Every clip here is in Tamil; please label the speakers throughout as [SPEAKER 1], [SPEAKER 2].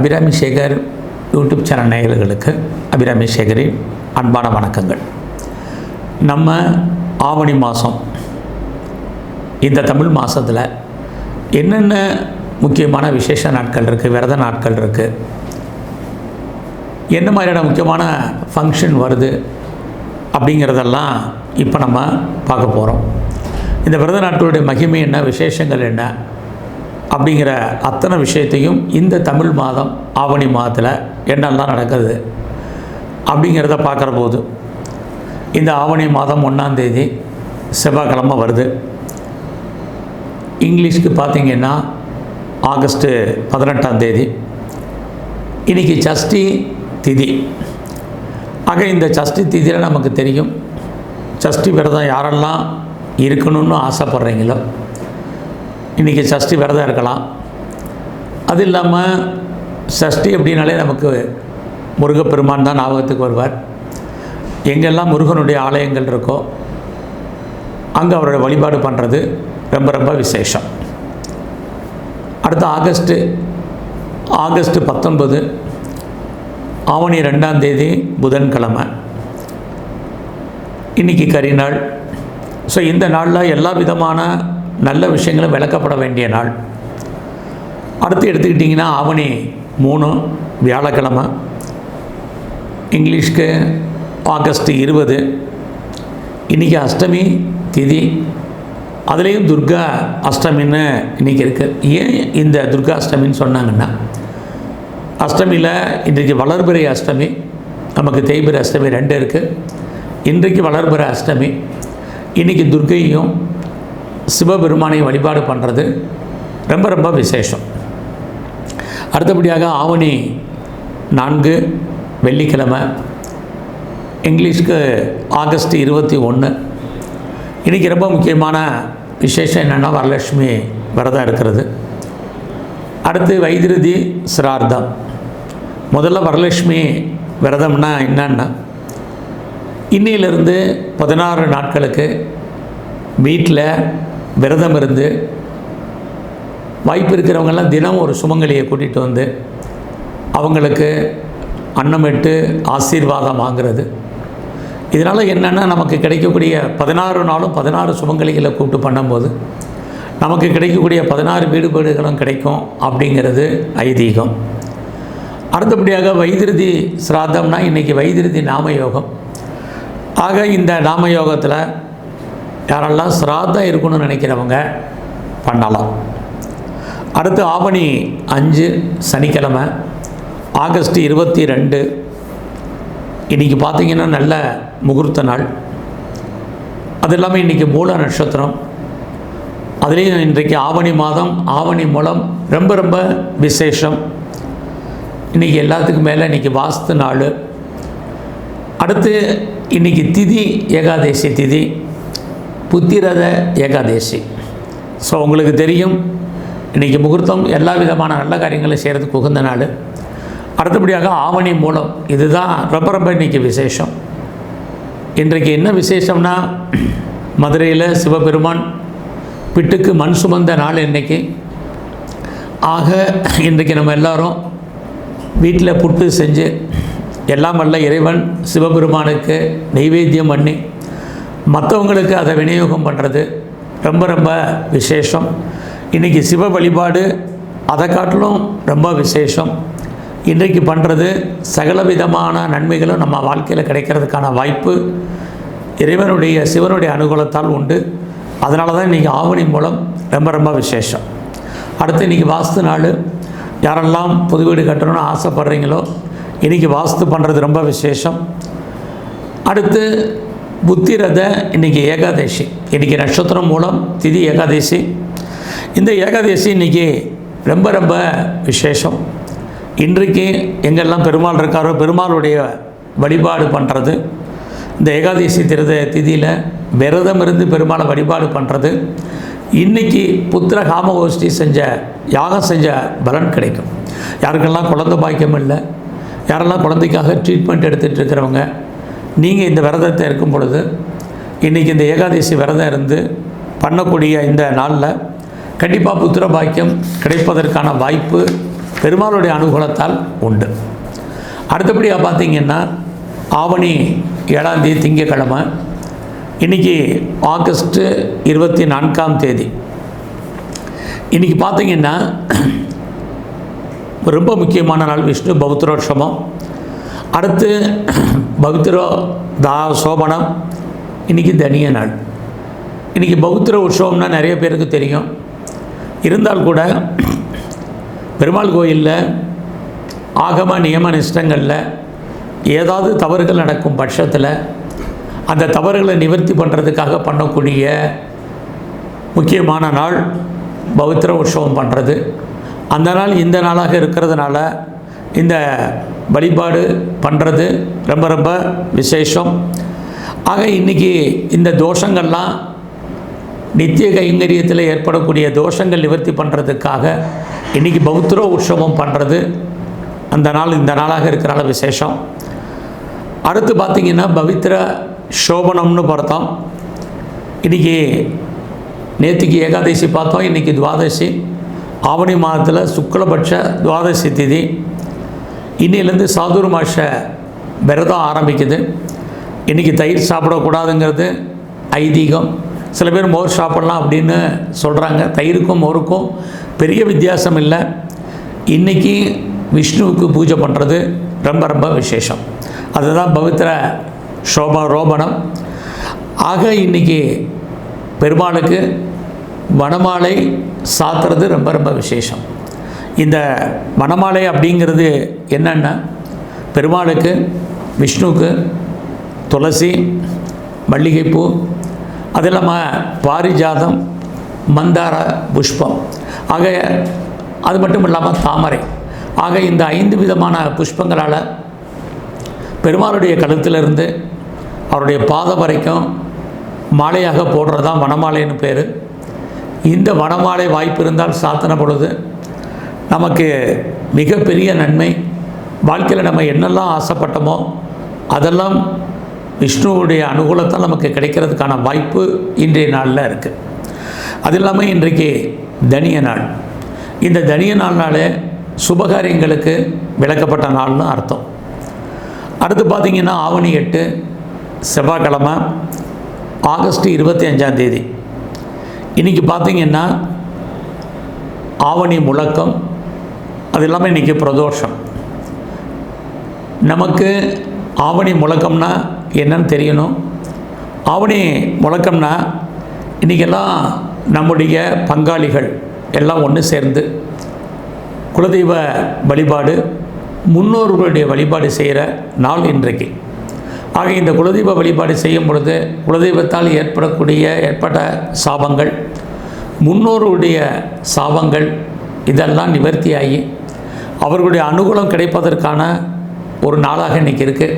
[SPEAKER 1] அபிராமி சேகர் யூடியூப் சேனல் நேயர்களுக்கு அபிராமி சேகரின் அன்பான வணக்கங்கள். நம்ம ஆவணி மாதம், இந்த தமிழ் மாதத்தில் என்னென்ன முக்கியமான விசேஷ நாட்கள் இருக்குது, விரத நாட்கள் இருக்குது, என்ன மாதிரியான முக்கியமான ஃபங்க்ஷன் வருது அப்படிங்கிறதெல்லாம் இப்போ நம்ம பார்க்க போகிறோம். இந்த விரத நாட்களுடைய மகிமை என்ன, விசேஷங்கள் என்ன அப்படிங்கிற அத்தனை விஷயத்தையும் இந்த தமிழ் மாதம் ஆவணி மாதத்தில் என்னெல்லாம் நடக்குது அப்படிங்கிறத பார்க்குற போது, இந்த ஆவணி மாதம் 1ஆம் தேதி செவ்வாய்க்கிழமை வருது. இங்கிலீஷ்க்கு பார்த்திங்கன்னா ஆகஸ்ட்டு 18ஆம் தேதி. இன்றைக்கி சஷ்டி திதி. ஆக இந்த சஷ்டி திதியில் நமக்கு தெரியும், சஷ்டி விரதம் யாரெல்லாம் இருக்கணும்னு ஆசைப்படுறீங்களோ இன்றைக்கி சஷ்டி விரதம் இருக்கலாம். அது இல்லாமல் சஷ்டி அப்படின்னாலே நமக்கு முருகப்பெருமான் தான் ஞாபகத்துக்கு வருவார். எங்கெல்லாம் முருகனுடைய ஆலயங்கள் இருக்கோ அங்கே அவரோட வழிபாடு பண்ணுறது ரொம்ப ரொம்ப விசேஷம். அடுத்து ஆகஸ்ட்டு 19 ஆவணி 2ஆம் தேதி புதன்கிழமை. இன்றைக்கி கரிநாள். ஸோ இந்த நாளில் எல்லா விதமான நல்ல விஷயங்களும் விளக்கப்பட வேண்டிய நாள். அடுத்து எடுத்துக்கிட்டிங்கன்னா ஆவணி 3 வியாழக்கிழமை. இங்கிலீஷ்க்கு ஆகஸ்ட் 20. இன்றைக்கி அஷ்டமி திதி. அதுலேயும் துர்கா அஷ்டமின்னு இன்றைக்கி இருக்குது. ஏன் இந்த துர்கா அஷ்டமின்னு சொன்னாங்கன்னா, அஷ்டமியில் இன்றைக்கு வளர்பிறை அஷ்டமி, நமக்கு தேய்பிறை அஷ்டமி 2 இருக்குது. இன்றைக்கு வளர்பிறை அஷ்டமி. இன்றைக்கி துர்க்கையும் சிவபெருமானையும் வழிபாடு பண்ணுறது ரொம்ப ரொம்ப விசேஷம். அடுத்தபடியாக ஆவணி 4 வெள்ளிக்கிழமை. இங்கிலீஷ்க்கு ஆகஸ்ட் 21. இன்றைக்கி ரொம்ப முக்கியமான விசேஷம் என்னென்னா வரலட்சுமி விரதம் இருக்கிறது. அடுத்து வைத்திருதி சிரார்த்தம். முதல்ல வரலட்சுமி விரதம்னா என்னன்னா, இன்னையிலிருந்து 16 நாட்களுக்கு வீட்டில் விரதம் இருந்து, வாய்ப்பு இருக்கிறவங்கெல்லாம் தினம் ஒரு சுமங்கலியை கூட்டிகிட்டு வந்து அவங்களுக்கு அன்னமிட்டு ஆசீர்வாதம் வாங்கிறது. இதனால் என்னென்னா, நமக்கு கிடைக்கக்கூடிய 16 நாளும் 16 சுமங்கலிகளை கூப்பிட்டு பண்ணும்போது நமக்கு கிடைக்கக்கூடிய 16 வீடுபாடுகளும் கிடைக்கும் அப்படிங்கிறது ஐதீகம். அடுத்தபடியாக வைத்திருதி சிராத்தம்னா இன்றைக்கி வைத்திருதி நாமயோகம். ஆக இந்த நாமயோகத்தில் யாரெல்லாம் சிராத்தம் இருக்கணும்னு நினைக்கிறவங்க பண்ணலாம். அடுத்து ஆவணி 5 சனிக்கிழமை, ஆகஸ்ட் 22. இன்றைக்கி பார்த்திங்கன்னா நல்ல முகூர்த்த நாள். அது இல்லாமல் இன்றைக்கி மூல நட்சத்திரம். அதுலேயும் இன்றைக்கு ஆவணி மாதம், ஆவணி மூலம் ரொம்ப ரொம்ப விசேஷம். இன்றைக்கி எல்லாத்துக்கும் மேலே இன்றைக்கி வாஸ்து நாள். அடுத்து இன்றைக்கி திதி ஏகாதேசி திதி, புத்திரத ஏகாதேசி. ஸோ உங்களுக்கு தெரியும், இன்றைக்கி முகூர்த்தம், எல்லா விதமான நல்ல காரியங்களும் செய்கிறதுக்கு உகந்த நாள். அடுத்தபடியாக ஆவணி மூலம், இதுதான் ரொம்ப ரொம்ப இன்றைக்கி விசேஷம். இன்றைக்கு என்ன விசேஷம்னா, மதுரையில் சிவபெருமான் பிட்டுக்கு மண் சுமந்த நாள் இன்றைக்கி. ஆக இன்றைக்கு நம்ம எல்லோரும் வீட்டில் புட்டு செஞ்சு எல்லாம் வல்ல இறைவன் சிவபெருமானுக்கு நெய்வேத்தியம் பண்ணி மற்றவங்களுக்கு அதை விநியோகம் பண்ணுறது ரொம்ப ரொம்ப விசேஷம். இன்றைக்கி சிவ வழிபாடு அதை காட்டிலும் ரொம்ப விசேஷம். இன்றைக்கு பண்ணுறது சகல விதமான நன்மைகளும் நம்ம வாழ்க்கையில் கிடைக்கிறதுக்கான வாய்ப்பு இறைவனுடைய சிவனுடைய அனுகூலத்தால் உண்டு. அதனால தான் இன்றைக்கி ஆவணி மூலம் ரொம்ப ரொம்ப விசேஷம். அடுத்து இன்றைக்கி வாஸ்து நாள். யாரெல்லாம் புது வீடு கட்டணும்னு ஆசைப்படுறீங்களோ இன்றைக்கி வாஸ்து பண்ணுறது ரொம்ப விசேஷம். அடுத்து புத்திரத இன்றைக்கி ஏகாதேசி. இன்றைக்கி நட்சத்திரம் மூலம் திதி ஏகாதேசி. இந்த ஏகாதேசி இன்றைக்கி ரொம்ப ரொம்ப விசேஷம். இன்றைக்கு எங்கெல்லாம் பெருமாள் இருக்காரோ பெருமாளுடைய வழிபாடு பண்ணுறது, இந்த ஏகாதேசி திதியில் விரதம் இருந்து பெருமாளை வழிபாடு பண்ணுறது, இன்றைக்கி புத்திர காமகோஷ்டி யாகம் செஞ்ச பலன் கிடைக்கும். யாருக்கெல்லாம் குழந்தை பாக்கியம் இல்லை, யாரெல்லாம் குழந்தைக்காக ட்ரீட்மெண்ட் எடுத்துகிட்டு இருக்கிறவங்க, நீங்கள் இந்த விரதத்தை இருக்கும் பொழுது, இன்றைக்கி இந்த ஏகாதசி விரதம் இருந்து பண்ணக்கூடிய இந்த நாளில் கண்டிப்பாக புத்திர பாக்கியம் கிடைப்பதற்கான வாய்ப்பு பெருமாளுடைய அனுகூலத்தால் உண்டு. அடுத்தபடியாக பார்த்திங்கன்னா ஆவணி 7ஆம் தேதி திங்கட்கிழமை, இன்றைக்கி ஆகஸ்ட்டு 24ஆம் தேதி. இன்றைக்கி பார்த்திங்கன்னா ரொம்ப முக்கியமான நாள் விஷ்ணு பௌத்திரோட்சமம். அடுத்து பௌத்திரோ சோபனம், இன்றைக்கி தனிய நாள். இன்றைக்கி பௌத்திர உற்சவம்னா நிறைய பேருக்கு தெரியும். இருந்தால் கூட பெருமாள் கோயிலில் ஆகம நியம நிஷ்டங்களில் ஏதாவது தவறுகள் நடக்கும் பட்சத்தில் அந்த தவறுகளை நிவர்த்தி பண்ணுறதுக்காக பண்ணக்கூடிய முக்கியமான நாள் பௌத்திர உற்சவம் பண்ணுறது. அந்த நாள் இந்த நாளாக இருக்கிறதுனால இந்த வழிபாடு பண்ணுறது ரொம்ப ரொம்ப விசேஷம். ஆக இன்றைக்கி இந்த தோஷங்கள்லாம் நித்திய கைங்கரியத்தில் ஏற்படக்கூடிய தோஷங்கள் நிவர்த்தி பண்ணுறதுக்காக இன்றைக்கி பௌத்திர உற்சவம் பண்ணுறது அந்த நாள் இந்த நாளாக இருக்கிறனால விசேஷம். அடுத்து பார்த்திங்கன்னா பவித்திர சோபனம்னு பார்த்தோம். இன்றைக்கி நேற்றுக்கு ஏகாதசி பார்த்தோம், இன்றைக்கி துவாதசி. ஆவணி மாதத்தில் சுக்லபட்ச துவாதசி திதி. இன்னிலேருந்து சாதுர்மாச விரதம் ஆரம்பிக்குது. இன்றைக்கி தயிர் சாப்பிடக்கூடாதுங்கிறது ஐதீகம். சில பேர் மோர் சாப்பிடலாம் அப்படின்னு சொல்கிறாங்க. தயிருக்கும் மோருக்கும் பெரிய வித்தியாசம் இல்லை. இன்றைக்கி விஷ்ணுவுக்கு பூஜை பண்ணுறது ரொம்ப ரொம்ப விசேஷம். அதுதான் பவித்திர ரோபணம். ஆக இன்றைக்கி பெருமாளுக்கு வனமாலை சாத்துறது ரொம்ப ரொம்ப விசேஷம். இந்த வனமாலை அப்படிங்கிறது என்னென்னா பெருமாளுக்கு விஷ்ணுவுக்கு துளசி, மல்லிகைப்பூ, அது இல்லாமல் பாரிஜாதம், மந்தார புஷ்பம், ஆக அது மட்டும் இல்லாமல் தாமரை, ஆக இந்த 5 விதமான புஷ்பங்களால் பெருமாளுடைய கழுத்திலிருந்து அவருடைய பாதம் வரைக்கும் மாலையாக போடுறது தான் வனமாலைன்னு பேர். இந்த வனமாலை வாய்ப்பு இருந்தால் சாத்தின பொழுது நமக்கு மிகப்பெரிய நன்மை. வாழ்க்கையில் நம்ம என்னெல்லாம் ஆசைப்பட்டோமோ அதெல்லாம் விஷ்ணுவுடைய அனுகூலத்தால் நமக்கு கிடைக்கிறதுக்கான வாய்ப்பு இன்றைய நாளில் இருக்குது. அது இல்லாமல் இன்றைக்கு தனிய நாள். இந்த தனிய நாள்னாலே சுபகாரியங்களுக்கு விளக்கப்பட்ட நாள்னு அர்த்தம். அடுத்து பார்த்திங்கன்னா ஆவணி 8 செவ்வாய்க்கிழமை, ஆகஸ்ட் 25ஆம் தேதி. இன்றைக்கி பார்த்திங்கன்னா ஆவணி முழக்கம். அது இல்லாமல் இன்றைக்கி பிரதோஷம். நமக்கு ஆவணி முழக்கம்னா என்னன்னு தெரியணும். ஆவணி முழக்கம்னா இன்றைக்கெல்லாம் நம்முடைய பங்காளிகள் எல்லாம் ஒன்று சேர்ந்து குலதெய்வ வழிபாடு, முன்னோர்களுடைய வழிபாடு செய்கிற நாள் இன்றைக்கு. ஆக இந்த குலதெய்வ வழிபாடு செய்யும் பொழுது குலதெய்வத்தால் ஏற்பட்ட சாபங்கள், முன்னோருடைய சாபங்கள் இதெல்லாம் நிவர்த்தியாகி அவர்களுடைய அனுகூலம் கிடைப்பதற்கான ஒரு நாளாக இன்றைக்கி இருக்குது.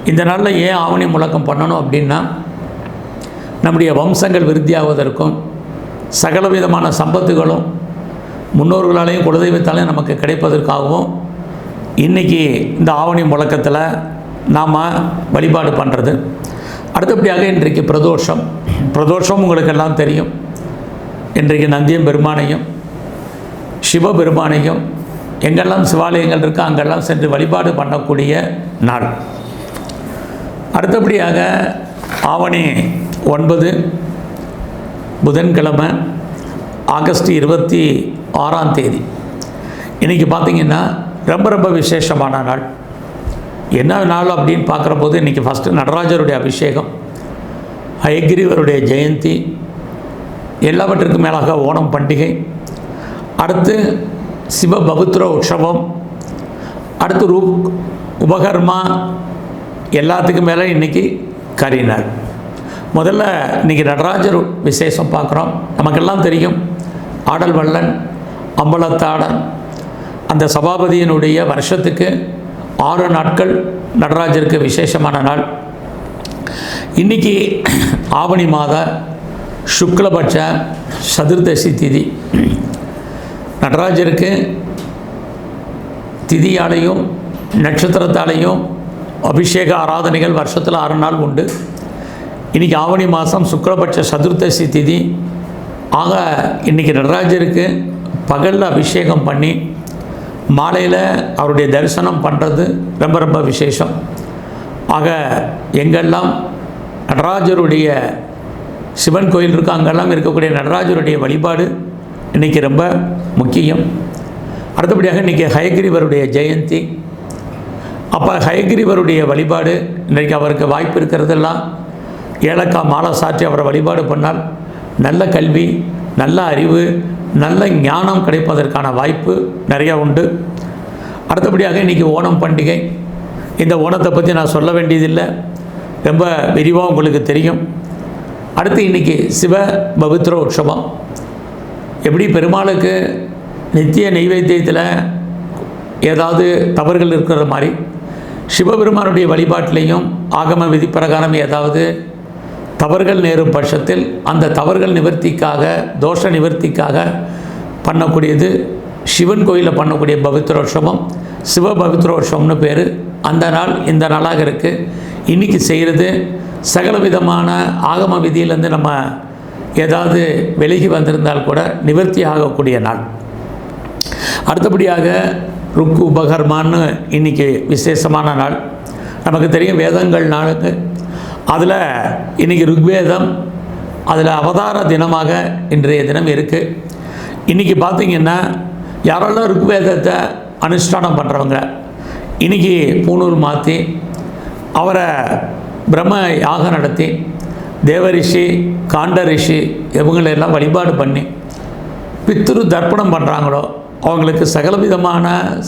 [SPEAKER 1] இந்த நாளில் ஏன் ஆவணி முழக்கம் பண்ணணும் அப்படின்னா, நம்முடைய வம்சங்கள் விருத்தியாவதற்கும் சகல விதமான சம்பத்துகளும் முன்னோர்களாலேயும் குலதெய்வத்தாலேயும் நமக்கு கிடைப்பதற்காகவும் இன்றைக்கி இந்த ஆவணி முழக்கத்தில் நாம் வழிபாடு பண்ணுறது. அடுத்தபடியாக இன்றைக்கு பிரதோஷம். பிரதோஷம் உங்களுக்கு எல்லாம் தெரியும். இன்றைக்கு நந்தியம் பெருமானையும் சிவபெருமானையும் எங்கெல்லாம் சிவாலயங்கள் இருக்கோ அங்கெல்லாம் சென்று வழிபாடு பண்ணக்கூடிய நாள். அடுத்தபடியாக ஆவணி 9 புதன்கிழமை, ஆகஸ்ட் 26ஆம் தேதி. இன்றைக்கி பார்த்திங்கன்னா ரொம்ப ரொம்ப விசேஷமான நாள். என்ன நாள் அப்படின்னு பார்க்குற போது இன்றைக்கி ஃபஸ்ட்டு நடராஜருடைய அபிஷேகம், ஹயகிரீவருடைய ஜெயந்தி, எல்லாவற்றுக்கும் மேலாக ஓணம் பண்டிகை, அடுத்து சிவபவித்ர உற்சவம், அடுத்து உபகர்மா, எல்லாத்துக்கும் மேலே இன்றைக்கி கரிநாள். முதல்ல இன்றைக்கி நடராஜர் விசேஷம் பார்க்குறோம். நமக்கெல்லாம் தெரியும், ஆடல் வல்லன் அம்பலத்தாடன் அந்த சபாபதியினுடைய வருஷத்துக்கு 6 நாட்கள் நடராஜருக்கு விசேஷமான நாள். இன்றைக்கி ஆவணி மாத சுக்லபட்ச சதுர்தசி திதி. நடராஜருக்கு திதியாலையும் நட்சத்திரத்தாலையும் அபிஷேக ஆராதனைகள் வருஷத்தில் 6 நாள் உண்டு. இன்றைக்கி ஆவணி மாதம் சுக்லபட்ச சதுர்தசி திதி. ஆக இன்றைக்கி நடராஜருக்கு பகலில் அபிஷேகம் பண்ணி மாலையில் அவருடைய தரிசனம் பண்ணுறது ரொம்ப ரொம்ப விசேஷம். ஆக எங்கெல்லாம் நடராஜருடைய சிவன் கோயில் இருக்கோ அங்கெல்லாம் இருக்கக்கூடிய நடராஜருடைய வழிபாடு இன்றைக்கி ரொம்ப முக்கியம். அடுத்தபடியாக இன்றைக்கி ஹயக்ரீவருடைய ஜெயந்தி. அப்போ ஹயக்ரீவருடைய வழிபாடு இன்றைக்கு அவருக்கு வாய்ப்பு இருக்கிறதெல்லாம் ஏலக்காய் மாலை சாற்றி அவரை வழிபாடு பண்ணால் நல்ல கல்வி, நல்ல அறிவு, நல்ல ஞானம் கிடைப்பதற்கான வாய்ப்பு நிறையா உண்டு. அடுத்தபடியாக இன்றைக்கி ஓணம் பண்டிகை. இந்த ஓணத்தை பற்றி நான் சொல்ல வேண்டியதில்லை, ரொம்ப விரிவாக உங்களுக்கு தெரியும். அடுத்து இன்றைக்கி சிவ பவித்ர உற்சவம். எப்படி பெருமாளுக்கு நித்திய நெய்வேத்தியத்தில் ஏதாவது தவறுகள் இருக்கிற மாதிரி சிவபெருமானுடைய வழிபாட்டிலையும் ஆகம விதி பிரகாரம் ஏதாவது தவறுகள் நேரும் பட்சத்தில் அந்த தவறுகள் நிவர்த்திக்காக, தோஷ நிவர்த்திக்காக பண்ணக்கூடியது சிவன் கோயிலில் பண்ணக்கூடிய பவித்ரோற்சவம், சிவ பவித்ரோற்சவம்னு பேர். அந்த நாள் இந்த நாளாக இருக்குது. இன்றைக்கி செய்கிறது சகல விதமான ஆகம விதியிலேருந்து நம்ம ஏதாவது விலகி வந்திருந்தால் கூட நிவர்த்தி ஆகக்கூடிய நாள். அடுத்தபடியாக ருக்கு உபகர்மான்னு இன்றைக்கி விசேஷமான நாள். நமக்கு தெரியும் வேதங்கள் நாளுக்கு அதில் இன்றைக்கி ருக்வேதம், அதில் அவதார தினமாக இன்றைய தினம் இருக்குது. இன்றைக்கி பார்த்திங்கன்னா யாரெல்லாம் ருக்வேதத்தை அனுஷ்டானம் பண்ணுறவங்க இன்றைக்கி பூணூல் மாற்றி அவரை பிரம்ம யாகம் நடத்தி தேவரிஷி, காண்ட ரிஷி இவங்களெல்லாம் வழிபாடு பண்ணி பித்ரு தர்ப்பணம் பண்ணுறாங்களோ அவங்களுக்கு சகலவிதமான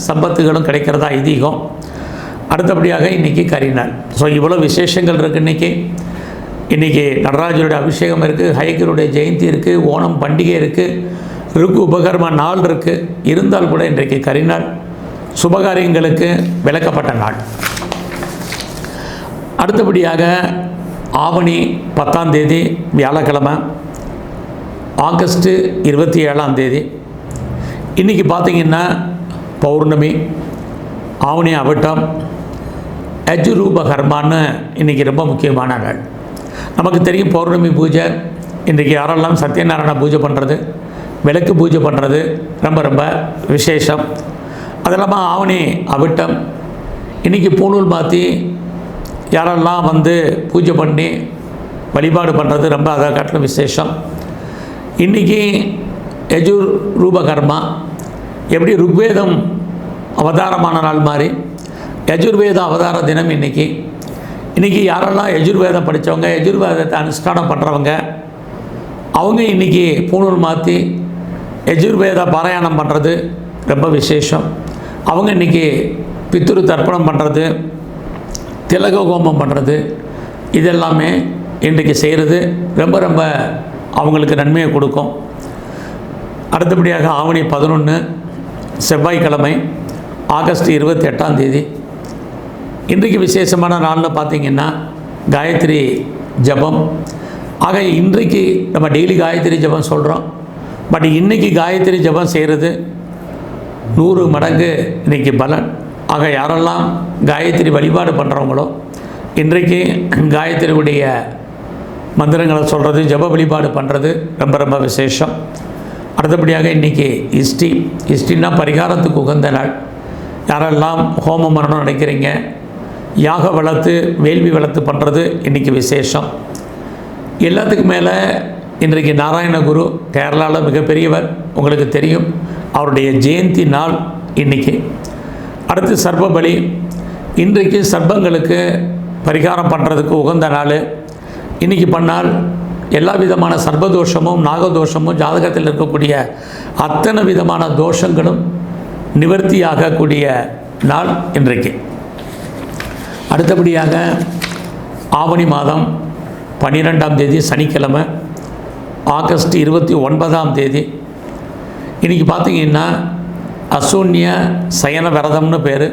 [SPEAKER 1] சம்பத்துகளும் கிடைக்கிறதா ஐதீகம். அடுத்தபடியாக இன்றைக்கி கரிநாள். ஸோ இவ்வளோ விசேஷங்கள் இருக்குது. இன்றைக்கி நடராஜருடைய அபிஷேகம் இருக்குது, ஹயக்ரீவருடைய ஜெயந்தி இருக்குது, ஓணம் பண்டிகை இருக்குது, ருக்கு உபகர்ம நாள் இருக்குது. இருந்தால் கூட இன்றைக்கு கரிநாள், சுபகாரியங்களுக்கு விலக்கப்பட்ட நாள். அடுத்தபடியாக ஆவணி 10ஆம் தேதி வியாழக்கிழமை, ஆகஸ்ட்டு 27ஆம் தேதி. இன்றைக்கி பார்த்திங்கன்னா பௌர்ணமி, ஆவணி அவிட்டம், யஜுரூபகர்மான்னு இன்றைக்கி ரொம்ப முக்கியமான நாள். நமக்கு தெரியும் பௌர்ணமி பூஜை. இன்றைக்கி யாரெல்லாம் சத்யநாராயண பூஜை பண்ணுறது, விளக்கு பூஜை பண்ணுறது ரொம்ப ரொம்ப விசேஷம். அது இல்லாமல் ஆவணி அவிட்டம். இன்றைக்கி பூணூல் மாற்றி யாரெல்லாம் வந்து பூஜை பண்ணி வழிபாடு பண்ணுறது ரொம்ப அதை காட்டிலும் விசேஷம். இன்றைக்கி யஜுர் ரூபகர்மா. எப்படி ருக்வேதம் அவதாரமான நாள் மாதிரி யஜுர்வேத அவதார தினம் இன்றைக்கி யாரெல்லாம் யஜுர்வேதம் படித்தவங்க, யஜுர்வேதத்தை அனுஷ்டானம் பண்ணுறவங்க அவங்க இன்றைக்கி பூணூல் மாற்றி யஜுர்வேத பாராயணம் பண்ணுறது ரொம்ப விசேஷம். அவங்க இன்றைக்கி பித்ரு தர்ப்பணம் பண்ணுறது, திலக ஹோமம் பண்ணுறது, இதெல்லாமே இன்றைக்கு செய்கிறது ரொம்ப ரொம்ப அவங்களுக்கு நன்மையை கொடுக்கும். அடுத்தபடியாக ஆவணி 11 செவ்வாய்க்கிழமை, ஆகஸ்ட் 28ஆம் தேதி. இன்றைக்கு விசேஷமான நாள்னு பார்த்திங்கன்னா காயத்ரி ஜபம். ஆக இன்றைக்கு நம்ம டெய்லி காயத்ரி ஜபம் சொல்கிறோம். பட் இன்றைக்கி காயத்ரி ஜபம் செய்கிறது 100 மடங்கு இன்றைக்கி பலன். ஆக யாரெல்லாம் காயத்ரி வழிபாடு பண்ணுறவங்களோ இன்றைக்கு காயத்ரியுடைய மந்திரங்களை சொல்கிறது, ஜப வழிபாடு பண்ணுறது ரொம்ப ரொம்ப விசேஷம். அடுத்தபடியாக இன்றைக்கி இஷ்டின்னா பரிகாரத்துக்கு உகந்த நாள். யாரெல்லாம் ஹோமம் மரணம் நினைக்கிறீங்க, யாக வளர்த்து வேள்வி வளர்த்து பண்ணுறது இன்றைக்கி விசேஷம். எல்லாத்துக்கு மேலே இன்றைக்கு நாராயணகுரு கேரளாவில் மிகப்பெரியவர், உங்களுக்கு தெரியும். அவருடைய ஜெயந்தி நாள் இன்றைக்கி. அடுத்து சர்ப்பபலி. இன்றைக்கு சர்ப்பங்களுக்கு பரிகாரம் பண்ணுறதுக்கு உகந்த நாள். இன்றைக்கி பண்ணால் எல்லா விதமான சர்ப்பதோஷமும் நாகதோஷமும் ஜாதகத்தில் இருக்கக்கூடிய அத்தனை விதமான தோஷங்களும் நிவர்த்தியாகக்கூடிய நாள் இன்றைக்கு. அடுத்தபடியாக ஆவணி மாதம் 12ஆம் தேதி சனிக்கிழமை, ஆகஸ்ட் 29ஆம் தேதி. இன்றைக்கி பார்த்திங்கன்னா அசூன்ய சயன விரதம்னு பேர்.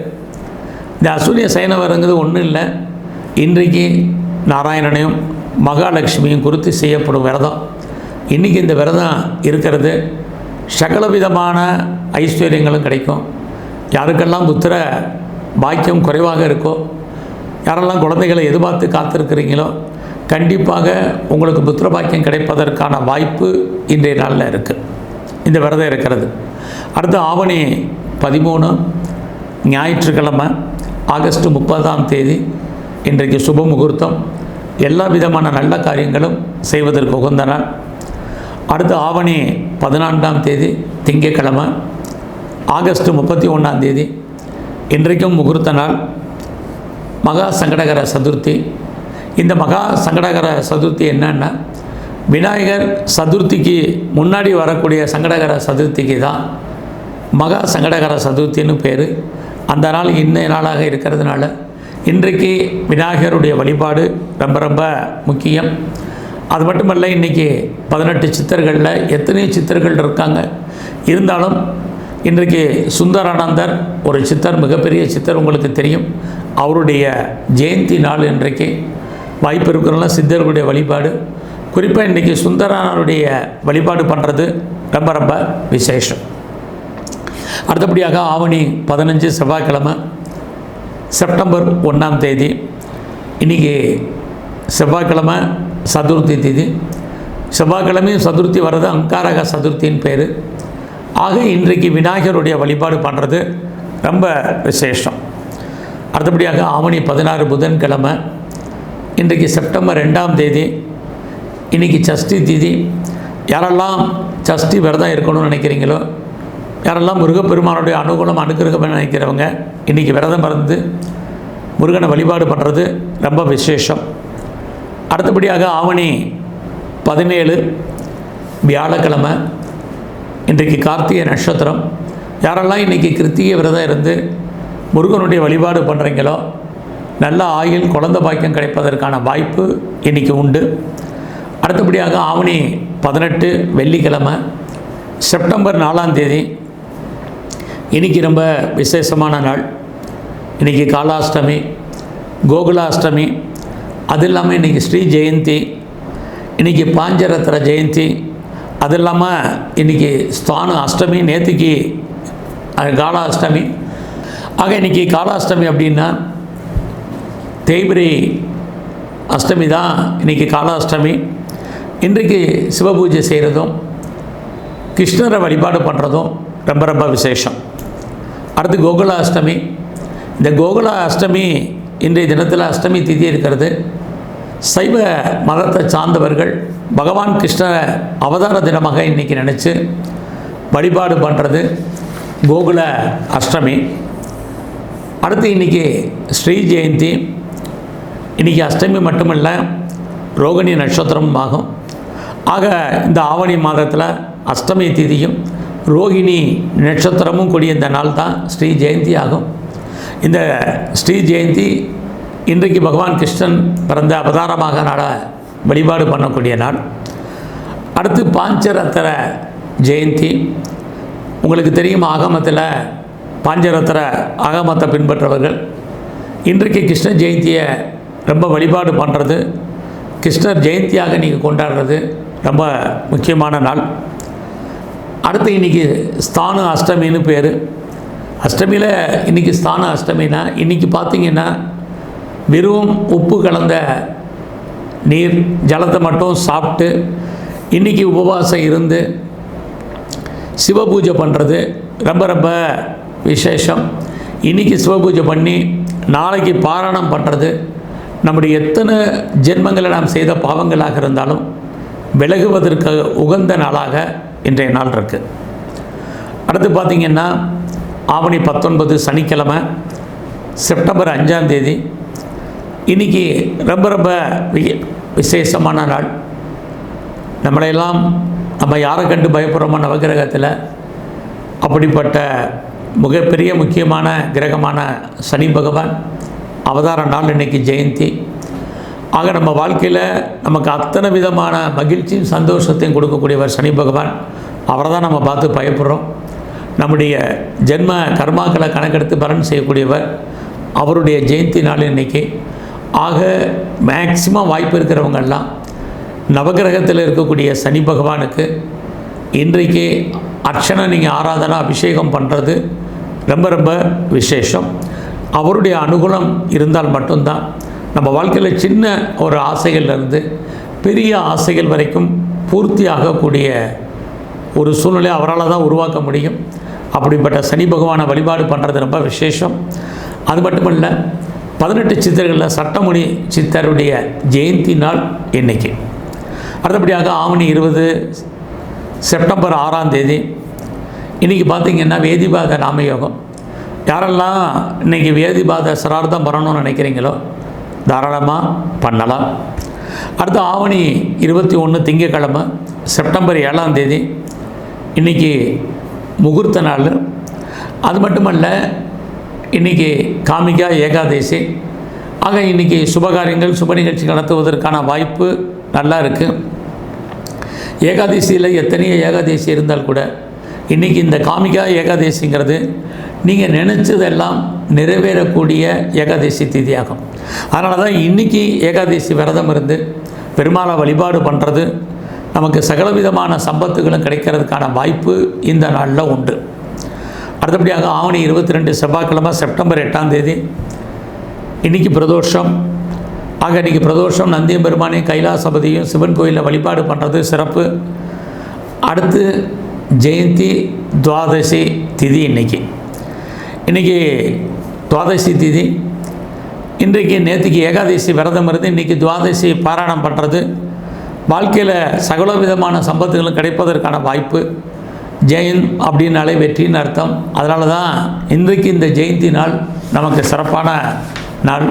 [SPEAKER 1] இந்த அசூன்ய சயன விரதங்கிறது ஒன்றும் இல்லை, இன்றைக்கு நாராயணனையும் மகாலட்சுமியும் குறித்து செய்யப்படும் விரதம். இன்றைக்கி இந்த விரதம் இருக்கிறது சகல விதமான ஐஸ்வர்யங்களும் கிடைக்கும். யாருக்கெல்லாம் புத்திர பாக்கியம் குறைவாக இருக்கோ, யாரெல்லாம் குழந்தைகளை எதிர்பார்த்து காத்திருக்கிறீங்களோ கண்டிப்பாக உங்களுக்கு புத்திர பாக்கியம் கிடைப்பதற்கான வாய்ப்பு இன்றைய நாளில் இருக்குது, இந்த விரதம் இருக்கிறது. அடுத்து ஆவணி 13 ஞாயிற்றுக்கிழமை ஆகஸ்ட் 30ஆம் தேதி இன்றைக்கு சுப முகூர்த்தம். எல்லா விதமான நல்ல காரியங்களும் செய்வதற்கு உகந்த நாள். அடுத்து ஆவணி 14ஆம் தேதி திங்கட்கிழமை ஆகஸ்ட் 31ஆம் தேதி இன்றைக்கும் முகூர்த்த நாள். மகா சங்கடகர சதுர்த்தி. இந்த மகா சங்கடகர சதுர்த்தி என்னன்னா, விநாயகர் சதுர்த்திக்கு முன்னாடி வரக்கூடிய சங்கடகர சதுர்த்திக்கு தான் மகா சங்கடகர சதுர்த்தின்னு பேர். அந்த நாள் இன்றைய நாளாக இருக்கிறதுனால இன்றைக்கு விநாயகருடைய வழிபாடு ரொம்ப ரொம்ப முக்கியம். அது மட்டுமல்ல, இன்றைக்கி 18 சித்தர்களில் எத்தனை சித்தர்கள் இருக்காங்க. இருந்தாலும் இன்றைக்கு சுந்தரானந்தர் ஒரு சித்தர், மிகப்பெரிய சித்தர், உங்களுக்கு தெரியும். அவருடைய ஜெயந்தி நாள் இன்றைக்கு. வாய்ப்பு இருக்கிறவங்களாம் சித்தர்களுடைய வழிபாடு, குறிப்பாக இன்றைக்கி சுந்தரானருடைய வழிபாடு பண்ணுறது ரொம்ப ரொம்ப விசேஷம். அடுத்தபடியாக ஆவணி 15 செவ்வாய்க்கிழமை செப்டம்பர் 1ஆம் தேதி. இன்றைக்கி செவ்வாய்க்கிழமை சதுர்த்தி திதி. செவ்வாய்க்கிழமையும் சதுர்த்தி வர்றது அங்காரக சதுர்த்தின்னு பேர். ஆக இன்றைக்கு விநாயகருடைய வழிபாடு பண்ணுறது ரொம்ப விசேஷம். அடுத்தபடியாக ஆவணி 16 புதன்கிழமை. இன்றைக்கு செப்டம்பர் 2ஆம் தேதி. இன்றைக்கி சஷ்டி திதி. யாரெல்லாம் சஷ்டி விரதம் இருக்கணும்னு நினைக்கிறீங்களோ, யாரெல்லாம் முருகப்பெருமானுடைய அனுகூலம் அனுகிரகம் நினைக்கிறவங்க இன்றைக்கி விரதம் இருந்து முருகனை வழிபாடு பண்ணுறது ரொம்ப விசேஷம். அடுத்தபடியாக ஆவணி 17 வியாழக்கிழமை. இன்றைக்கு கார்த்திகை நட்சத்திரம். யாரெல்லாம் இன்றைக்கி கிருத்திகை விரதம் இருந்து முருகனுடைய வழிபாடு பண்ணுறீங்களோ, நல்ல ஆயுள் குழந்தை பாக்கியம் கிடைப்பதற்கான வாய்ப்பு இன்றைக்கி உண்டு. அடுத்தபடியாக ஆவணி 18 வெள்ளிக்கிழமை செப்டம்பர் 4ஆம் தேதி. இன்றைக்கி ரொம்ப விசேஷமான நாள். இன்றைக்கி காலாஷ்டமி, கோகுலாஷ்டமி, அது இல்லாமல் இன்றைக்கி ஸ்ரீ ஜெயந்தி, இன்றைக்கி பாஞ்சரத்ர ஜெயந்தி, அது இல்லாமல் இன்றைக்கி ஸ்தான அஷ்டமி, நேற்றுக்கு காலாஷ்டமி. ஆக இன்றைக்கி காலாஷ்டமி அப்படின்னா தேய்பிரை அஷ்டமி தான் இன்றைக்கி காலாஷ்டமி. இன்றைக்கு சிவபூஜை செய்கிறதும் கிருஷ்ணரை வழிபாடு பண்ணுறதும் ரொம்ப ரொம்ப விசேஷம். அடுத்து கோகுலாஷ்டமி. இந்த கோகுலாஷ்டமி இன்றைய தினத்தில் அஷ்டமி திதி இருக்கிறது. சைவ மதத்தை சார்ந்தவர்கள் பகவான் கிருஷ்ண அவதார தினமாக இன்றைக்கி நினச்சி வழிபாடு பண்ணுறது கோகுல அஷ்டமி. அடுத்து இன்றைக்கி ஸ்ரீ ஜெயந்தி. இன்றைக்கி அஷ்டமி மட்டுமல்ல, ரோகிணி நட்சத்திரமும் ஆகும். ஆக இந்த ஆவணி மாதத்தில் அஷ்டமி திதியும் ரோகிணி நட்சத்திரமும் கூடிய இந்த நாள் தான் ஸ்ரீ ஜெயந்தி ஆகும். இந்த ஸ்ரீ ஜெயந்தி இன்றைக்கு பகவான் கிருஷ்ணன் பிறந்த அவதாரமாக நாட வழிபாடு பண்ணக்கூடிய நாள். அடுத்து பாஞ்சரத்ர ஜெயந்தி. உங்களுக்கு தெரியும், ஆகமத்தில் பாஞ்சரத்ர ஆகமத்தை பின்பற்றவர்கள் இன்றைக்கு கிருஷ்ண ஜெயந்தியை ரொம்ப வழிபாடு பண்ணுறது, கிருஷ்ணர் ஜெயந்தியாக நீங்கள் கொண்டாடுறது ரொம்ப முக்கியமான நாள். அடுத்து இன்றைக்கி ஸ்தான அஷ்டமின்னு பேர். அஷ்டமியில் இன்றைக்கி ஸ்தான அஷ்டமினா, இன்றைக்கி பார்த்திங்கன்னா வெறும் உப்பு கலந்த நீர் ஜலத்தை மட்டும் சாப்பிட்டு இன்றைக்கி உபவாசம் இருந்து சிவபூஜை பண்ணுறது ரொம்ப ரொம்ப விசேஷம். இன்றைக்கி சிவபூஜை பண்ணி நாளைக்கு பாராயணம் பண்ணுறது நம்முடைய எத்தனை ஜென்மங்களை நாம் செய்த பாவங்களாக இருந்தாலும் விலகுவதற்கு உகந்த நாளாக இன்றைய நாள் இருக்குது. அடுத்து பார்த்திங்கன்னா ஆவணி 19 சனிக்கிழமை செப்டம்பர் 5ஆம் தேதி. இன்றைக்கி ரொம்ப ரொம்ப விசேஷமான நாள். நம்மளையெல்லாம் நம்ம யாரை கண்டு பயப்படுறோமோ நவகிரகத்தில் அப்படிப்பட்ட மிகப்பெரிய முக்கியமான கிரகமான சனி பகவான் அவதார நாள் இன்றைக்கி ஜெயந்தி. ஆக நம்ம வாழ்க்கையில் நமக்கு அத்தனை விதமான மகிழ்ச்சியும் சந்தோஷத்தையும் கொடுக்கக்கூடியவர் சனி பகவான். அவரை தான் நம்ம பார்த்து பயப்படுறோம். நம்முடைய ஜென்ம கர்மாக்களை கணக்கெடுத்து பலன் செய்யக்கூடியவர் அவருடைய ஜெயந்தி நாள் இன்றைக்கி. ஆக மேக்சிமம் வாய்ப்பு இருக்கிறவங்கெல்லாம் நவகிரகத்தில் இருக்கக்கூடிய சனி பகவானுக்கு இன்றைக்கு அர்ச்சனை நீங்கள் ஆராதனை அபிஷேகம் பண்ணுறது ரொம்ப ரொம்ப விசேஷம். அவருடைய அனுகூலம் இருந்தால் மட்டும்தான் நம்ம வாழ்க்கையில் சின்ன ஒரு ஆசைகள்லேருந்து பெரிய ஆசைகள் வரைக்கும் பூர்த்தி ஆகக்கூடிய ஒரு சூழ்நிலை அவரால் தான் உருவாக்க முடியும். அப்படிப்பட்ட சனி பகவானை வழிபாடு பண்ணுறது ரொம்ப விசேஷம். அது மட்டும் இல்லை, 18 சித்தர்களில் சட்டமுனி சித்தருடைய ஜெயந்தி நாள் இன்னைக்கு. அடுத்தபடியாக ஆவணி 20 செப்டம்பர் 6ஆம் தேதி இன்றைக்கி பார்த்திங்கன்னா வேதிபாத நாமயோகம். யாரெல்லாம் இன்றைக்கி வேதிபாத சிரார்த்தம் பண்ணணும்னு நினைக்கிறீங்களோ தாராளமாக பண்ணலாம். அடுத்து ஆவணி 21 திங்கட்கிழமை செப்டம்பர் 7ஆம் தேதி இன்றைக்கி முகூர்த்த நாள். அது மட்டுமல்ல, இன்றைக்கி காமிகா ஏகாதசி. ஆக இன்றைக்கி சுபகாரியங்கள் சுப நிகழ்ச்சி நடத்துவதற்கான வாய்ப்பு நல்லா இருக்குது. ஏகாதசியில் எத்தனையோ ஏகாதசி இருந்தால் கூட இன்றைக்கி இந்த காமிகா ஏகாதசிங்கிறது நீங்கள் நினச்சதெல்லாம் நிறைவேறக்கூடிய ஏகாதசி திதியாகும். அதனால தான் இன்றைக்கி ஏகாதசி விரதம் இருந்து பெருமாளை வழிபாடு பண்ணுறது நமக்கு சகலவிதமான சம்பத்துகளும் கிடைக்கிறதுக்கான வாய்ப்பு இந்த நாளில் உண்டு. அடுத்தபடியாக ஆவணி 22 செவ்வாய்க்கிழமை செப்டம்பர் 8ஆம் தேதி இன்றைக்கி பிரதோஷம். ஆக இன்றைக்கி பிரதோஷம் நந்தியம் பெருமானே கைலாசபதியும் சிவன் கோயிலில் வழிபாடு பண்ணுறது சிறப்பு. அடுத்து ஜெயந்தி துவாதசி திதி. இன்றைக்கி துவாதசி திதி. இன்றைக்கு நேற்றுக்கு ஏகாதசி விரதம் இருந்து இன்றைக்கி துவாதசி பாராயணம் பண்ணுறது வாழ்க்கையில் சகல விதமான சம்பத்துகளும் கிடைப்பதற்கான வாய்ப்பு. ஜெயந்த் அப்படின்னாலே வெற்றின்னு அர்த்தம். அதனால தான் இன்றைக்கு இந்த ஜெயந்தி நாள் நமக்கு சிறப்பான நாள்.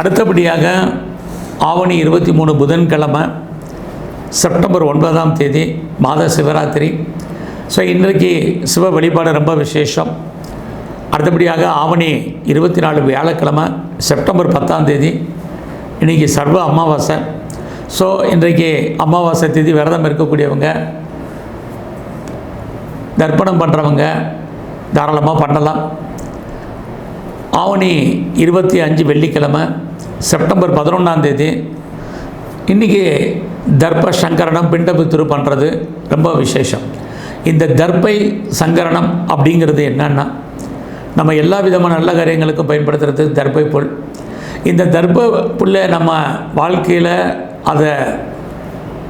[SPEAKER 1] அடுத்தபடியாக ஆவணி 23 புதன்கிழமை செப்டம்பர் 9ஆம் தேதி மாத சிவராத்திரி. ஸோ இன்றைக்கு சிவ வழிபாடு ரொம்ப விசேஷம். அடுத்தபடியாக ஆவணி 24 வியாழக்கிழமை செப்டம்பர் 10ஆம் தேதி இன்றைக்கி சர்வ அமாவாசை. ஸோ இன்றைக்கு அமாவாசை திதி விரதம் இருக்கக்கூடியவங்க, தர்ப்பணம் பண்ணுறவங்க தாராளமாக பண்ணலாம். ஆவணி 25 வெள்ளிக்கிழமை செப்டம்பர் 11ஆம் தேதி இன்றைக்கி தர்ப்ப சங்கரணம் பிண்டபித்துரு பண்ணுறது ரொம்ப விசேஷம். இந்த தர்ப்பை சங்கரணம் அப்படிங்கிறது என்னன்னா, நம்ம எல்லா விதமான நல்ல காரியங்களுக்கும் பயன்படுத்துறது தர்ப்பை புல். இந்த தர்ப்ப புல்லை நம்ம வாழ்க்கையில் அதை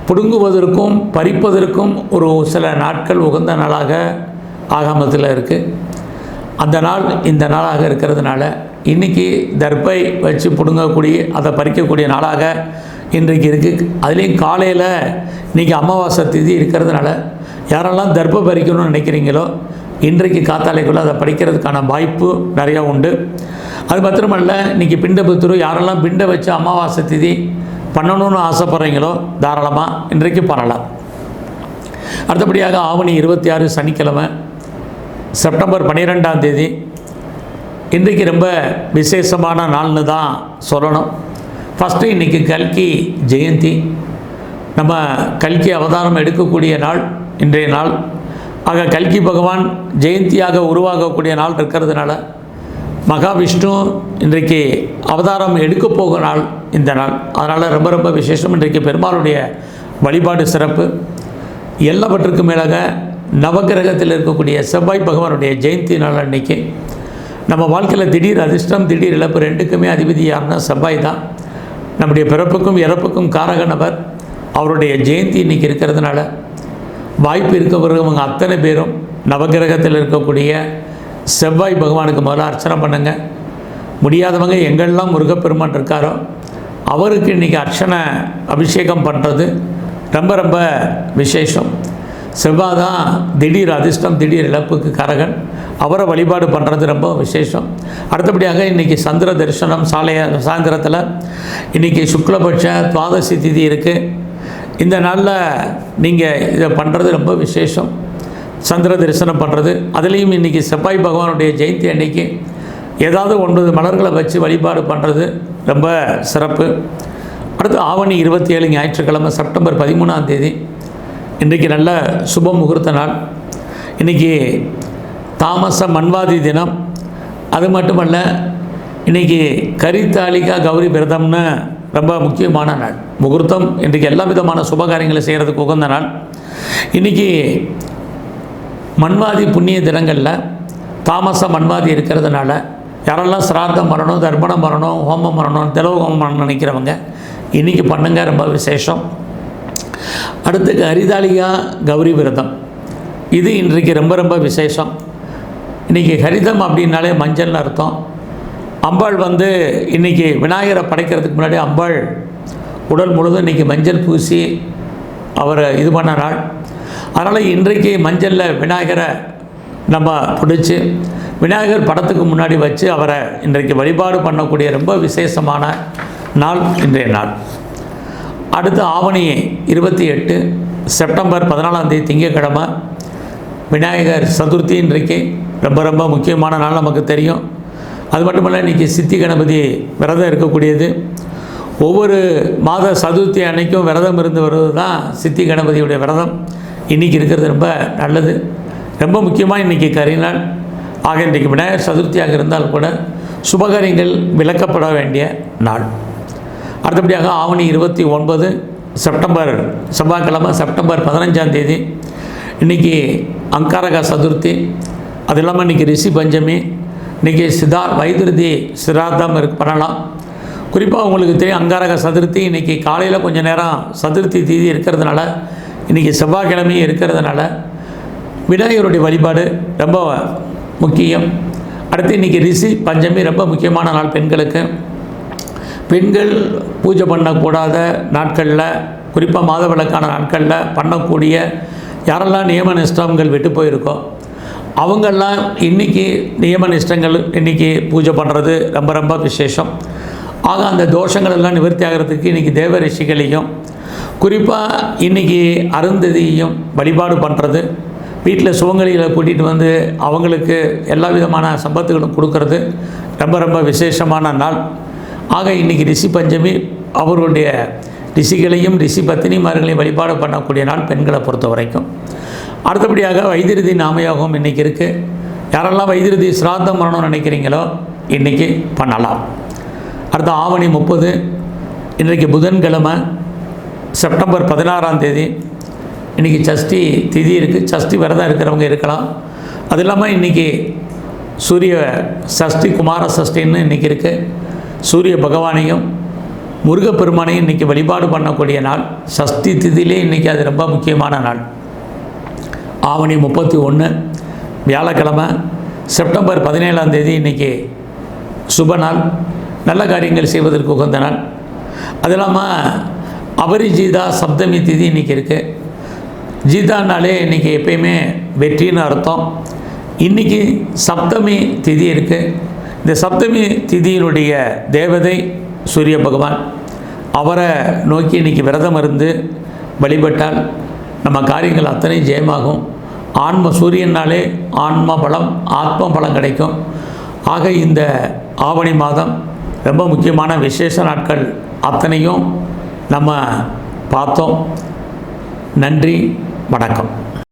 [SPEAKER 1] பிடுங்குவதற்கும் பறிப்பதற்கும் ஒரு சில நாட்கள் உகந்த நாளாக ஆகமத்தில் இருக்குது. அந்த நாள் இந்த நாளாக இருக்கிறதுனால இன்றைக்கி தர்ப்பை வச்சு பிடுங்கக்கூடிய அதை பறிக்கக்கூடிய நாளாக இன்றைக்கு இருக்குது. அதுலேயும் காலையில் இன்றைக்கி அமாவாசை திதி இருக்கிறதுனால யாரெல்லாம் தர்ப்பை பறிக்கணும்னு நினைக்கிறீங்களோ இன்றைக்கு காத்தாலைக்குள்ளே அதை படிக்கிறதுக்கான வாய்ப்பு நிறையா உண்டு. அது மாத்திரமல்ல, இன்றைக்கி பிண்டபுத்திரு யாரெல்லாம் பிண்டை வச்சு அமாவாசை திதி பண்ணணும்னு ஆசைப்பட்றீங்களோ தாராளமாக இன்றைக்கு பண்ணலாம். அடுத்தபடியாக ஆவணி 26 சனிக்கிழமை செப்டம்பர் 12ஆம் தேதி இன்றைக்கு ரொம்ப விசேஷமான நாள்னு தான் சொல்லணும். ஃபஸ்ட்டு இன்றைக்கி கல்கி ஜெயந்தி. நம்ம கல்கி அவதாரம் எடுக்கக்கூடிய நாள் இன்றைய நாள். ஆக கல்கி பகவான் ஜெயந்தியாக உருவாகக்கூடிய நாள் இருக்கிறதுனால மகாவிஷ்ணு இன்றைக்கு அவதாரம் எடுக்க போகிற நாள் இந்த நாள். அதனால் ரொம்ப ரொம்ப விசேஷம். இன்றைக்கு பெருமாளுடைய வழிபாடு சிறப்பு. எல்லாவற்றுக்கும் மேலாக நவகிரகத்தில் இருக்கக்கூடிய செவ்வாய் பகவானுடைய ஜெயந்தி நாள் அன்றைக்கி நம்ம வாழ்க்கையில் திடீர் அதிர்ஷ்டம் திடீர் இழப்பு ரெண்டுக்குமே அதிபதி யாருன்னா செவ்வாய் தான். நம்முடைய பிறப்புக்கும் இறப்புக்கும் காரக நபர். அவருடைய ஜெயந்தி இன்றைக்கி இருக்கிறதுனால வாய்ப்பு இருக்கவங்க அத்தனை பேரும் நவகிரகத்தில் இருக்கக்கூடிய செவ்வாய் பகவானுக்கு முதல்ல அர்ச்சனை பண்ணுங்க. முடியாதவங்க எங்கெல்லாம் முருகப்பெருமான் இருக்காரோ அவருக்கு இன்றைக்கி அர்ச்சனை அபிஷேகம் பண்ணுறது ரொம்ப ரொம்ப விசேஷம். செவ்வாய் தான் திடீர் அதிர்ஷ்டம் திடீர் இழப்புக்கு காரகன். அவரை வழிபாடு பண்ணுறது ரொம்ப விசேஷம். அடுத்தபடியாக இன்றைக்கி சந்திர தரிசனம் சாயந்தரத்தில் இன்றைக்கி சுக்லபட்ச துவாதசி திதி இருக்குது. இந்த நாளில் நீங்கள் இதை பண்ணுறது ரொம்ப விசேஷம். சந்திர தரிசனம் பண்ணுறது, அதுலேயும் இன்றைக்கி செவ்வாய் பகவானுடைய ஜெயந்தி அன்னைக்கு ஏதாவது 9 மலர்களை வச்சு வழிபாடு பண்ணுறது ரொம்ப சிறப்பு. அடுத்து ஆவணி 27 ஞாயிற்றுக்கிழமை செப்டம்பர் 13ஆம் தேதி இன்றைக்கி நல்ல சுப முகூர்த்த நாள். இன்றைக்கி தாமச மன்வாதி தினம். அது மட்டுமல்ல, இன்றைக்கி கரித்தாளிகா கௌரி விரதம்னு ரொம்ப முக்கியமான நாள். முகூர்த்தம் இன்றைக்கி எல்லா விதமான சுபகாரியங்களை செய்கிறதுக்கு உகந்த நாள். இன்றைக்கி மன்வாதி புண்ணிய தினங்களில் தாமச மன்வாதி இருக்கிறதுனால யாரெல்லாம் சிரார்த்தம் பண்ணணும், தர்ப்பணம் பண்ணணும், ஹோமம் பண்ணணும், திலவ ஹோமம் பண்ணணும்னு நினைக்கிறவங்க இன்றைக்கி பண்ணுங்க, ரொம்ப விசேஷம். அடுத்து ஹரிதாளிகா கௌரி விரதம். இது இன்றைக்கு ரொம்ப ரொம்ப விசேஷம். இன்றைக்கி ஹரிதம் அப்படின்னாலே மஞ்சள்னு அர்த்தம். அம்பாள் இன்றைக்கி விநாயகரை படைக்கிறதுக்கு முன்னாடி அம்பாள் உடல் முழுதும் இன்றைக்கி மஞ்சள் பூசி அவரை இது பண்ண நாள். அதனால் இன்றைக்கு மஞ்சளில் விநாயகரை நம்ம பிடிச்சி விநாயகர் படத்துக்கு முன்னாடி வச்சு அவரை இன்றைக்கு வழிபாடு பண்ணக்கூடிய ரொம்ப விசேஷமான நாள் இன்றைய நாள். அடுத்து ஆவணி 28 செப்டம்பர் 14 திங்கட்கிழமை விநாயகர் சதுர்த்தி. இன்றைக்கு ரொம்ப ரொம்ப முக்கியமான நாள் நமக்கு தெரியும். அது மட்டுமல்ல, இன்றைக்கி சித்தி கணபதி விரதம் இருக்கக்கூடியது. ஒவ்வொரு மாத சதுர்த்தி அன்னைக்கும் விரதம் இருந்து வருவது தான் சித்தி கணபதியுடைய விரதம். இன்றைக்கி இருக்கிறது ரொம்ப நல்லது. ரொம்ப முக்கியமாக இன்றைக்கி கரிநாள். ஆக இன்றைக்கு விநாயகர் சதுர்த்தியாக இருந்தால் கூட சுபகாரியங்கள் விளக்கப்பட வேண்டிய நாள். அடுத்தபடியாக ஆவணி 29 செப்டம்பர் செவ்வாய்க்கிழமை செப்டம்பர் 15 இன்றைக்கி அங்காரக சதுர்த்தி. அது இல்லாமல் இன்றைக்கி ரிஷி பஞ்சமி. இன்றைக்கி வைத்திருதி சிரார்த்தம் பண்ணலாம். குறிப்பாக உங்களுக்கு தெரியும், அங்காரக சதுர்த்தி இன்றைக்கி காலையில் கொஞ்சம் நேரம் சதுர்த்தி தீதி இருக்கிறதுனால, இன்றைக்கி செவ்வாய்க்கிழமையும் இருக்கிறதுனால விநாயகருடைய வழிபாடு ரொம்ப முக்கியம். அடுத்து இன்றைக்கி ரிஷி பஞ்சமி ரொம்ப முக்கியமான நாள் பெண்களுக்கு. பெண்கள் பூஜை பண்ணக்கூடாத நாட்களில், குறிப்பாக மாதவிளக்கான நாட்களில் பண்ணக்கூடிய யாரெல்லாம் நியம நிஷ்டங்கள் விட்டு போயிருக்கோ அவங்கெல்லாம் இன்றைக்கி நியம நிஷ்டங்கள் இன்றைக்கி பூஜை பண்ணுறது ரொம்ப ரொம்ப விசேஷம். ஆக அந்த தோஷங்கள் எல்லாம் நிவர்த்தி ஆகிறதுக்கு இன்றைக்கி தேவ ரிஷிகளையும் குறிப்பாக இன்றைக்கி அருந்ததியையும் வழிபாடு பண்ணுறது, வீட்டில் சுவங்களிகளை கூட்டிகிட்டு அவங்களுக்கு எல்லா விதமான சம்பத்துகளும் கொடுக்கறது ரொம்ப ரொம்ப விசேஷமான நாள். ஆக இன்றைக்கி ரிஷி பஞ்சமி, அவர்களுடைய ரிஷிகளையும் ரிஷி பத்தினிமார்களையும் வழிபாடு பண்ணக்கூடிய நாள் பெண்களை பொறுத்த வரைக்கும். அடுத்தபடியாக வைத்திருதி நாமயோகம் இன்றைக்கி இருக்குது. யாரெல்லாம் வைத்திருதி சிராத்தம் பண்ணணும்னு நினைக்கிறீங்களோ இன்றைக்கி பண்ணலாம். அடுத்த ஆவணி 30 இன்றைக்கு புதன்கிழமை செப்டம்பர் 16 இன்றைக்கி சஷ்டி திதி இருக்குது. சஷ்டி விரதம் இருக்கிறவங்க இருக்கலாம். அது இல்லாமல் இன்றைக்கி சூரிய சஷ்டி குமார சஷ்டின்னு இன்றைக்கி இருக்குது. சூரிய பகவானையும் முருகப்பெருமானையும் இன்றைக்கி வழிபாடு பண்ணக்கூடிய நாள். சஷ்டி திதியிலே இன்றைக்கி அது ரொம்ப முக்கியமான நாள். ஆவணி 31 வியாழக்கிழமை செப்டம்பர் 17 இன்றைக்கி சுப நாள். நல்ல காரியங்கள் செய்வதற்கு உகந்த நாள். அது இல்லாமல் அபரிஜீதா சப்தமி திதி இன்றைக்கி இருக்குது. ஜீதானாலே இன்றைக்கி எப்பயுமே வெற்றின்னு அர்த்தம். இன்றைக்கி சப்தமி திதி இருக்குது. இந்த சப்தமி திதியினுடைய தேவதை சூரிய பகவான். அவரை நோக்கி இன்றைக்கி விரதம் இருந்து வழிபட்டால் நம்ம காரியங்கள் அத்தனை ஜெயமாகும். ஆன்ம சூரியனாலே ஆன்ம பலம் ஆத்ம பலம் கிடைக்கும். ஆக இந்த ஆவணி மாதம் ரொம்ப முக்கியமான விசேஷ நாட்கள் அத்தனையும் நம்ம பார்த்தோம். நன்றி, வணக்கம்.